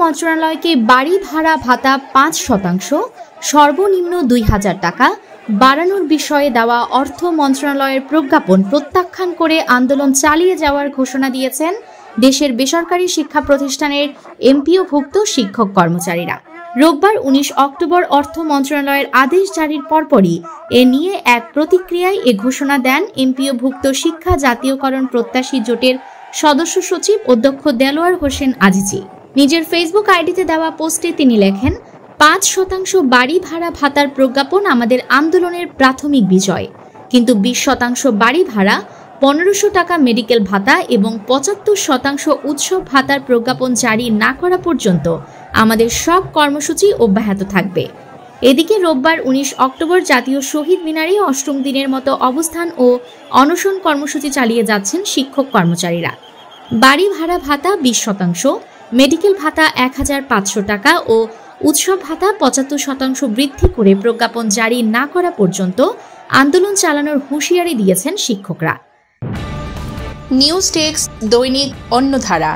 মন্ত্রণালয়কে বাড়ি ভাড়া ভাতা ৫%, সর্বনিম্ন ২,০০০ টাকা বাড়ানোর বিষয়ে দেওয়া অর্থ মন্ত্রণালয়ের প্রজ্ঞাপন প্রত্যাখ্যান করে আন্দোলন চালিয়ে যাওয়ার ঘোষণা দিয়েছেন দেশের বেসরকারি শিক্ষা প্রতিষ্ঠানের এমপিওভুক্ত শিক্ষক কর্মচারীরা। রোববার ১৯ অক্টোবর অর্থ মন্ত্রণালয়ের আদেশ জারির পরপরই এ নিয়ে এক প্রতিক্রিয়ায় এ ঘোষণা দেন এমপিওভুক্ত শিক্ষা জাতীয়করণ প্রত্যাশী জোটের সদস্য সচিব অধ্যক্ষ দেলোয়ার হোসেন আজিজি। নিজের ফেসবুক আইডিতে দেওয়া পোস্টে তিনি লেখেন, ৫% বাড়ি ভাড়া ভাতার প্রজ্ঞাপন আমাদের আন্দোলনের প্রাথমিক বিজয়, কিন্তু ২০% বাড়ি ভাড়া, ১৫০০ টাকা মেডিকেল ভাতা এবং ৭৫% উৎসব ভাতার প্রজ্ঞাপন জারি না করা পর্যন্ত আমাদের সব কর্মসূচি অব্যাহত থাকবে। এদিকে রোববার ১৯ অক্টোবর জাতীয় শহীদ মিনারে ৮ম দিনের মতো অবস্থান ও অনশন কর্মসূচি চালিয়ে যাচ্ছেন শিক্ষক কর্মচারীরা। বাড়ি ভাড়া ভাতা ২০%, মেডিকেল ভাতা ১,৫০০ টাকা ও উৎসব ভাতা ৭৫% বৃদ্ধি করে প্রজ্ঞাপন জারি না করা পর্যন্ত আন্দোলন চালানোর হুঁশিয়ারি দিয়েছেন শিক্ষকরা। নিউজ ডেস্ক, দৈনিক অন্যধারা।